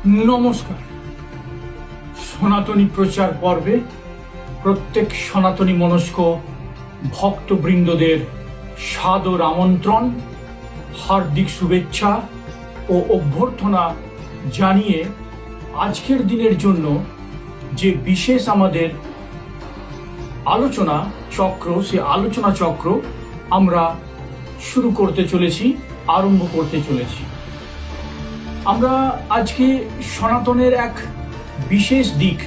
নমস্কার। সনাতনী প্রচার পর্বে প্রত্যেক সনাতনী মনস্ক ভক্তবৃন্দদের সাদর আমন্ত্রণ, হার্দিক শুভেচ্ছা ও অভ্যর্থনা জানিয়ে আজকের দিনের জন্য যে বিশেষ আমাদের আলোচনা চক্র, সে আলোচনা চক্র আমরা শুরু করতে চলেছি, আরম্ভ করতে চলেছি। আমরা আজকে সনাতনের এক বিশেষ দিক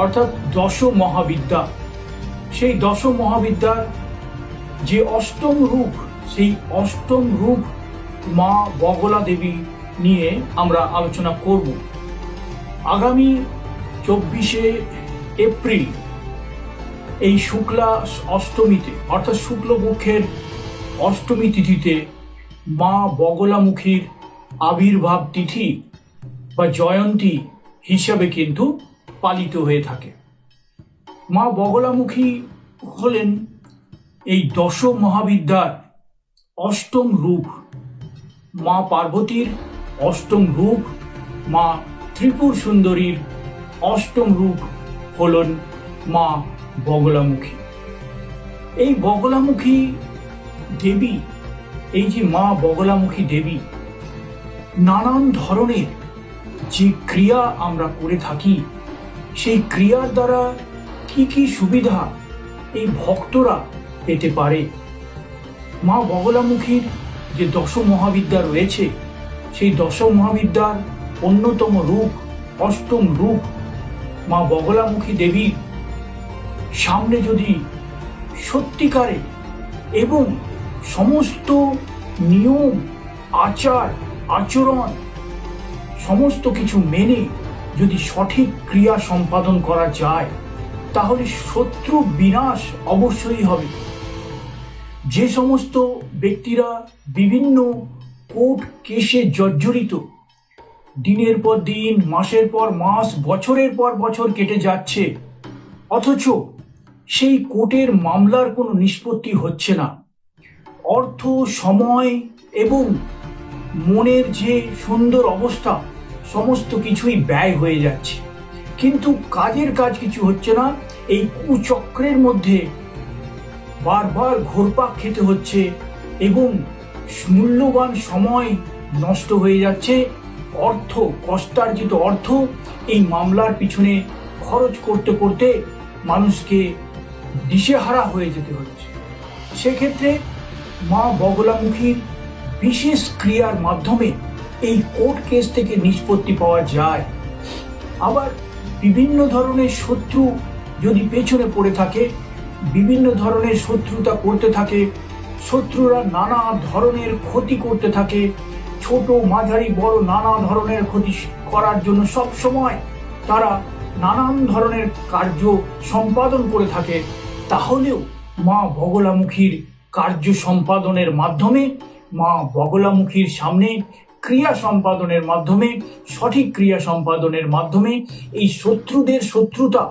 অর্থাৎ দশ মহাবিদ্যা, সেই দশ মহাবিদ্যার যে অষ্টম রূপ, সেই অষ্টম রূপ মা বগলা দেবী নিয়ে আমরা আলোচনা করব। আগামী 24শে এপ্রিল এই শুক্লা অষ্টমীতে অর্থাৎ শুক্লপক্ষের অষ্টমী তিথিতে মা বগলামুখীর আবির্ভাব তিথি বা জয়ন্তী হিসাবে কিন্তু পালিত হয়ে থাকে। মা বগলামুখী হলেন এই দশ মহাবিদ্যার অষ্টম রূপ, মা পার্বতীর অষ্টম রূপ, মা ত্রিপুর সুন্দরীর অষ্টম রূপ হলেন মা বগলামুখী। এই বগলামুখী দেবী, এই যে মা বগলামুখী দেবী, নানান ধরনের যে ক্রিয়া আমরা করে থাকি, সেই ক্রিয়ার দ্বারা কি কি সুবিধা এই ভক্তরা পেতে পারে। মা বগলামুখীর যে দশ মহাবিদ্যা রয়েছে, সেই দশ মহাবিদ্যার অন্যতম রূপ, অষ্টম রূপ মা বগলামুখী দেবীর সামনে যদি সত্যিকারে এবং সমস্ত নিয়ম আচার আচরণ সমস্ত কিছু মেনে যদি সঠিক ক্রিয়া সম্পাদন করা যায়, তাহলে শত্রু বিনাশ অবশ্যই হবে। যে সমস্ত ব্যক্তিরা বিভিন্ন কোর্ট কেসে জর্জরিত, দিনের পর দিন, মাসের পর মাস, বছরের পর বছর কেটে যাচ্ছে, অথচ সেই কোর্টের মামলার কোনো নিষ্পত্তি হচ্ছে না, অর্থ, সময় এবং মনের যে সুন্দর অবস্থা সমস্ত কিছুই ব্যয় হয়ে যাচ্ছে, কিন্তু কাজের কাজ কিছু হচ্ছে না। এই কুচক্রের মধ্যে বারবার ঘোরপাক খেতে হচ্ছে এবং মূল্যবান সময় নষ্ট হয়ে যাচ্ছে, অর্থ, কষ্টার্জিত অর্থ এই মামলার পিছনে খরচ করতে করতে মানুষকে দিশেহারা হয়ে যেতে হচ্ছে। সেক্ষেত্রে মা বগলামুখীর বিশেষ ক্রিয়ার মাধ্যমে এই কোর্ট কেস থেকে নিষ্পত্তি পাওয়া যায়। আবার বিভিন্ন ধরনের শত্রু যদি পেছনে পড়ে থাকে, বিভিন্ন ধরনের শত্রুতা করতে থাকে, শত্রুরা নানা ধরনের ক্ষতি করতে থাকে, ছোট মাঝারি বড় নানা ধরনের ক্ষতি করার জন্য সব সময় তারা নানান ধরনের কার্য সম্পাদন করে থাকে, তাহলেও মা বগলামুখীর কার্য সম্পাদনের মাধ্যমে, মা বগলামুখীর সামনে ক্রিয়া সম্পাদনের মাধ্যমে, সঠিক ক্রিয়া সম্পাদনের মাধ্যমে এই শত্রুদের শত্রুতা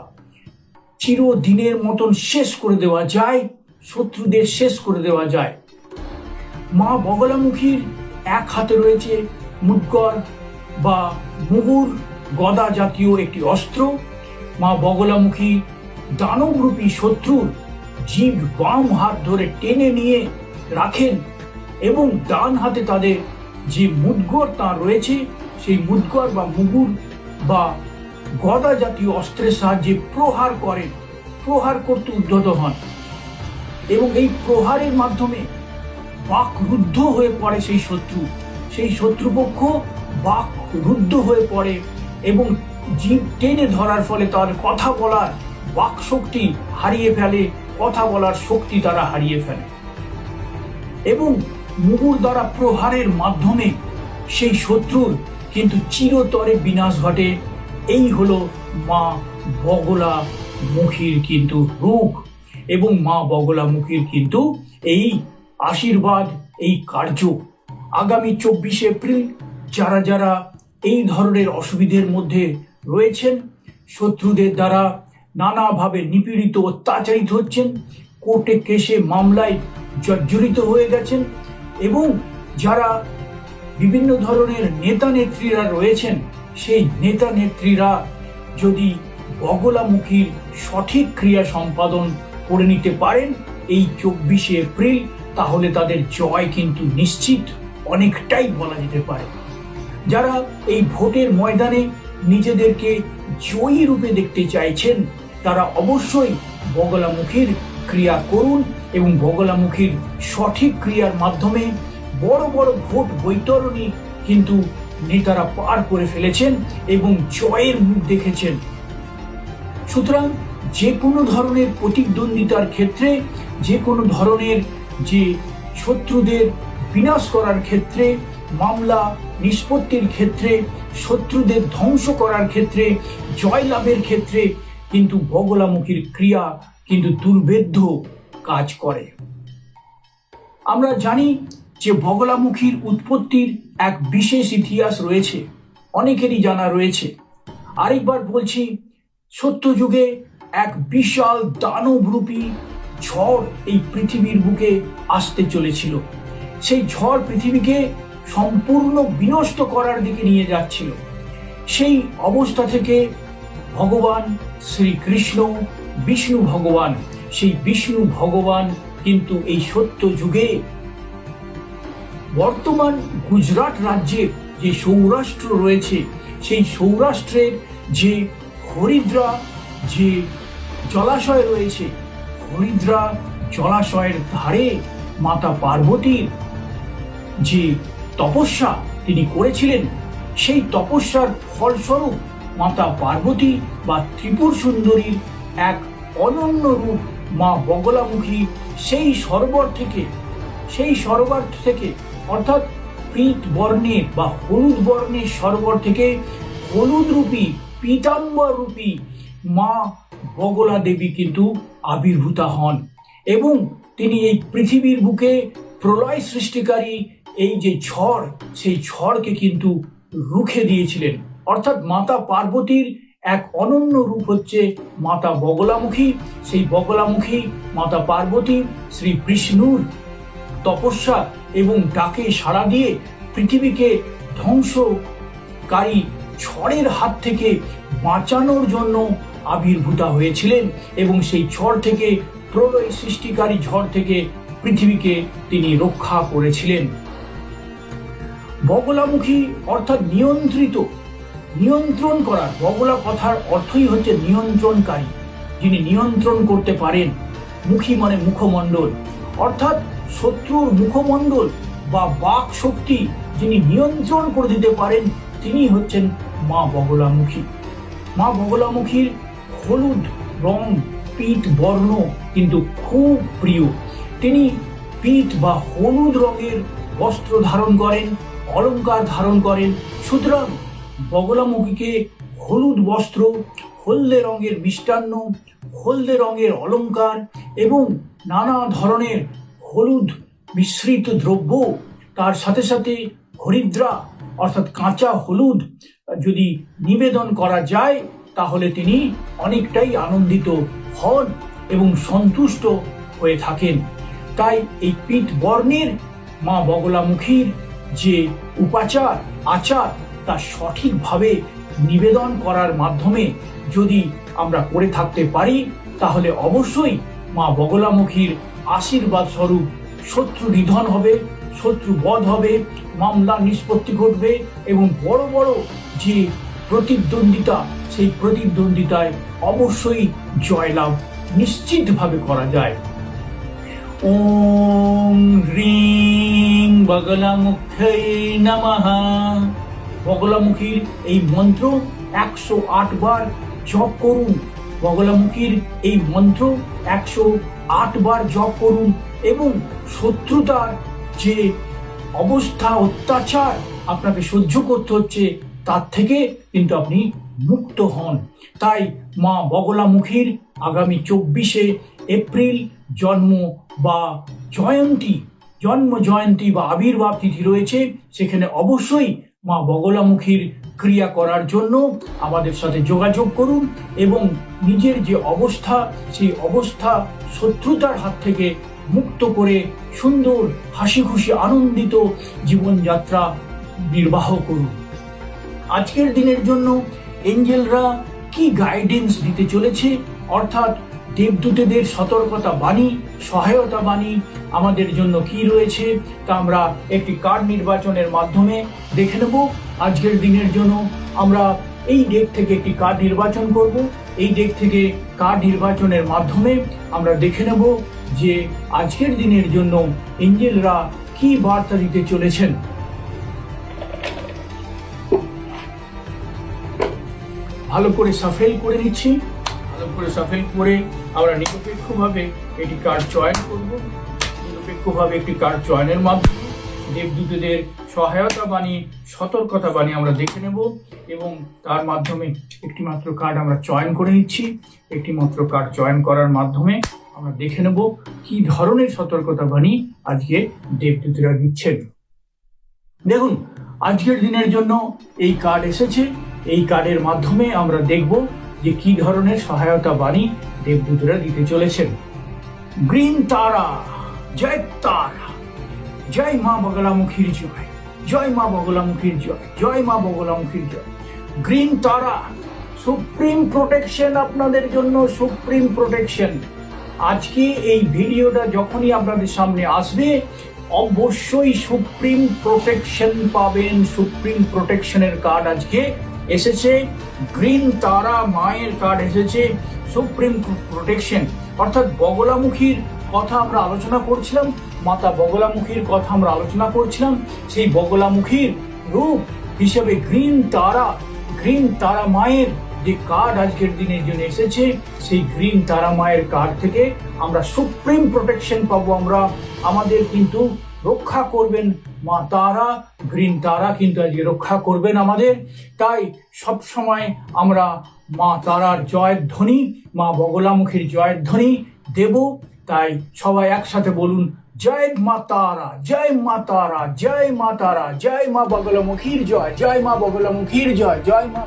চিরদিনের মতন শেষ করে দেওয়া যায়, শত্রুদের শেষ করে দেওয়া যায়। মা বগলামুখীর এক হাতে রয়েছে মুদ্গর বা মুগুর গদা জাতীয় একটি অস্ত্র। মা বগলামুখী দানবরূপী শত্রুর জীব বাম হাত ধরে টেনে নিয়ে রাখেন এবং ডান হাতে তাদের যে মুদ্গর তাঁর রয়েছে, সেই মুদ্গর বা মুগুর বা গদা জাতীয় অস্ত্রের সাহায্যে প্রহার করেন, প্রহার করতে উদ্যত হন এবং এই প্রহারের মাধ্যমে বাকরুদ্ধ হয়ে পড়ে সেই শত্রু, সেই শত্রুপক্ষ বাকরুদ্ধ হয়ে পড়ে এবং জীব টেনে ধরার ফলে তার কথা বলার বাক শক্তি হারিয়ে ফেলে, কথা বলার শক্তি তারা হারিয়ে ফেলে এবং মুগুর দ্বারা প্রহারের মাধ্যমে সেই শত্রুর কিন্তু চিরতরে বিনাশ ঘটে। এই হলো মা বগলামুখীর কিন্তু রূপ এবং মা বগলামুখীর কিন্তু এই আশীর্বাদ, এই কার্য। আগামী 24শে এপ্রিল যারা যারা এই ধরনের অসুবিধের মধ্যে রয়েছেন, শত্রুদের দ্বারা নানাভাবে নিপীড়িত, অত্যাচারিত হচ্ছেন, কোর্টে কেসে মামলায় জর্জরিত হয়ে গেছেন এবং যারা বিভিন্ন ধরনের নেতা নেত্রীরা রয়েছেন, সেই নেতা নেত্রীরা যদি বগলামুখীর সঠিক ক্রিয়া সম্পাদন করে নিতে পারেন এই 24শে এপ্রিল, তাহলে তাদের জয় কিন্তু নিশ্চিত, অনেকটাই বলা যেতে পারে। যারা এই ভোটের ময়দানে নিজেদেরকে জয়ী রূপে দেখতে চাইছেন তারা অবশ্যই বগলামুখীর ক্রিয়া করুন এবং বগলামুখীর সঠিক ক্রিয়ার মাধ্যমে বড় বড় ভোট বৈতরণী কিন্তু নেতারা পার করে ফেলেছেন এবং জয়ের মুখ দেখেছেন। সুতরাং যে কোনো ধরনের প্রতিদ্বন্দ্বিতার ক্ষেত্রে, যে কোনো ধরনের যে শত্রুদের বিনাশ করার ক্ষেত্রে, মামলা নিষ্পত্তির ক্ষেত্রে, শত্রুদের ধ্বংস করার ক্ষেত্রে, জয়লাভের ক্ষেত্রে কিন্তু বগলামুখীর ক্রিয়া কিন্তু দুর্ভেদ্য কাজ করে। আমরা জানি যে বগলামুখীর উৎপত্তির এক বিশেষ ইতিহাস রয়েছে, অনেকেরই জানা রয়েছে। আরেকবার বলছি, সত্যযুগে এক বিশাল দানবরূপী ঝড় এই পৃথিবীর বুকে আসতে চলেছিল। সেই ঝড় পৃথিবীকে সম্পূর্ণ বিনষ্ট করার দিকে নিয়ে যাচ্ছিল। সেই অবস্থা থেকে ভগবান শ্রীকৃষ্ণ, বিষ্ণু ভগবান, সেই বিষ্ণু ভগবান কিন্তু এই সত্যযুগে বর্তমান গুজরাট রাজ্যের যে সৌরাষ্ট্র রয়েছে, সেই সৌরাষ্ট্রের যে হরিদ্রা যে জলাশয় রয়েছে, হরিদ্রা জলাশয়ের ধারে মাতা পার্বতীর যে তপস্যা তিনি করেছিলেন, সেই তপস্যার ফলস্বরূপ মাতা পার্বতী বা ত্রিপুর সুন্দরীর এক অনন্য রূপ মা বগলামুখী সেই সরোবর থেকে অর্থাৎ পীত বর্ণের বা হলুদ বর্ণের সরোবর থেকে হলুদ রূপী, পীতাম্বর রূপী মা বগলা দেবী কিন্তু আবির্ভূতা হন এবং তিনি এই পৃথিবীর বুকে প্রলয় সৃষ্টিকারী এই যে ঝড়, সেই ঝড়কে কিন্তু রুখে দিয়েছিলেন। অর্থাৎ মাতা পার্বতীর এক অনন্য রূপ হচ্ছে মাতা বগলামুখী। সেই বগলামুখী মাতা পার্বতী শ্রী বিষ্ণুর তপস্যা এবং ডাকে সাড়া দিয়ে পৃথিবীকে ধ্বংসকারী ঝড়ের হাত থেকে বাঁচানোর জন্য আবির্ভূতা হয়েছিলেন এবং সেই ঝড় থেকে, প্রলয় সৃষ্টিকারী ঝড় থেকে পৃথিবীকে তিনি রক্ষা করেছিলেন। বগলামুখী অর্থাৎ নিয়ন্ত্রণ করার, বগলা কথার অর্থই হচ্ছে নিয়ন্ত্রণকারী, যিনি নিয়ন্ত্রণ করতে পারেন। মুখী মানে মুখমণ্ডল, অর্থাৎ শত্রুর মুখমণ্ডল বা বাক শক্তি যিনি নিয়ন্ত্রণ করে দিতে পারেন, তিনি হচ্ছেন মা বগলামুখী। মা বগলামুখীর হলুদ রং, পীত বর্ণ কিন্তু খুব প্রিয়। তিনি পীত বা হলুদ রঙের বস্ত্র ধারণ করেন, অলংকার ধারণ করেন। সুতরাং বগলামুখীকে হলুদ বস্ত্র, হলদে রঙের মিষ্টান্ন, হলদে রঙের অলংকার এবং নানা ধরনের হলুদ মিশ্রিত দ্রব্য, তার সাথে সাথে হরিদ্রা অর্থাৎ কাঁচা হলুদ যদি নিবেদন করা যায় তাহলে তিনি অনেকটাই আনন্দিত হন এবং সন্তুষ্ট হয়ে থাকেন। তাই এই পীত বর্ণের মা বগলামুখীর যে উপাচার আচার তা সঠিকভাবে নিবেদন করার মাধ্যমে যদি আমরা করে থাকতে পারি তাহলে অবশ্যই মা বগলামুখীর আশীর্বাদ স্বরূপ শত্রু নিধন হবে, শত্রু বধ হবে, মামলা নিষ্পত্তি ঘটবে এবং বড় বড় যে প্রতিদ্বন্দ্বিতা, সেই প্রতিদ্বন্দ্বিতায় অবশ্যই জয়লাভ নিশ্চিতভাবে করা যায়। ওম হ্রিং বগলামুখ্যৈ নমঃ। বগলামুখীর এই মন্ত্র 108 বার জপ করুন। বগলামুখীর এই মন্ত্র 108 বার জপ করুন এবং শত্রুতার যে অবস্থা, অত্যাচার আপনাকে সহ্য করতে হচ্ছে তার থেকে কিন্তু আপনি মুক্ত হন। তাই মা বগলামুখীর আগামী 24শে এপ্রিল জন্ম জয়ন্তী বা আবির্ভাব তিথি রয়েছে। সেখানে অবশ্যই মা বগলামুখীর ক্রিয়া করার জন্য আমাদের সাথে যোগাযোগ করুন এবং নিজের যে অবস্থা, সেই অবস্থা শত্রুতার হাত থেকে মুক্ত করে সুন্দর হাসি খুশি আনন্দিত জীবনযাত্রা নির্বাহ করুন। আজকের দিনের জন্য এঞ্জেলরা কি গাইডেন্স দিতে চলেছে, অর্থাৎ দেবদূতদের সতর্কতা বাণী, সহায়তা বাণী আমাদের জন্য কি রয়েছে, তা আমরা একটি কার্ড নির্বাচনের মাধ্যমে দেখে নেব। আজকের দিনের জন্য আমরা এই ডেক থেকে একটি কার্ড নির্বাচন করব। এই ডেক থেকে কার্ড নির্বাচনের মাধ্যমে আমরা দেখে নেব যে আজকের দিনের জন্য এঞ্জেলরা কি বার্তা দিতে চলেছেন। ভালো করে সাফেল করে নিচ্ছি। ভালো করে সাফেল করে আমরা নিরপেক্ষভাবে একটি কার্ড চয়ন করব। নিরপেক্ষভাবে একটি কার্ড চয়নের মাধ্যমে দেবদূতদের সহায়তা বাণী, সতর্কতা বাণী আমরা দেখে নেব এবং তার মাধ্যমে একটি মাত্র কার্ড আমরা চয়ন করে নিচ্ছি। একটি মাত্র কার্ড চয়ন করার মাধ্যমে আমরা দেখে নেব কি ধরনের সতর্কতা বাণী আজকে দেবদূতরা দিচ্ছেন। দেখুন, আজকের দিনের জন্য এই কার্ড এসেছে। এই কার্ডের মাধ্যমে আমরা দেখব যে কি ধরনের সহায়তা বাণী দেবদূতরা দিতে চলেছেন। গ্রিন তারা, জয় তারা, জয় মা বগলামুখীর জয়, জয় মা বগলামুখীর জয়, জয় মা বগলামুখীর জয়। গ্রিন তারা, সুপ্রিম প্রোটেকশন আপনাদের জন্য, সুপ্রিম প্রোটেকশন। আজকে এই ভিডিওটা যখনই আপনাদের সামনে আসবে অবশ্যই সুপ্রিম প্রোটেকশন পাবেন। সুপ্রিম প্রোটেকশনের কার্ড আজকে এসেছে। গ্রিন তারা মায়ের কার্ড এসেছে, সুপ্রিম প্রোটেকশন, অর্থাৎ বগলামুখীর কথা আমরা আলোচনা করছিলাম, মাতা বগলামুখীর কথা আমরা আলোচনা করছিলাম। সেই বগলামুখীর রূপ হিসেবে গ্রিন তারা মায়ের যে কার্ড আজকের দিনের জন্য এসেছে, সেই গ্রিন তারা মায়ের কার্ড থেকে আমরা সুপ্রিম প্রোটেকশন পাবো। আমরা আমাদের কিন্তু রক্ষা করবেন মা তারা, গ্রিন তারা কিন্তু আজকে রক্ষা করবেন আমাদের। তাই সব সময় আমরা মা তারার জয়ের ধ্বনি, মা বগলামুখীর জয়ের ধ্বনি দেব। তাই সবাই একসাথে বলুন, জয় মা তারা, জয় মা তারা, জয় মা তারা, জয় মা বগলামুখীর জয়, জয় মা বগলামুখীর জয়, জয় মা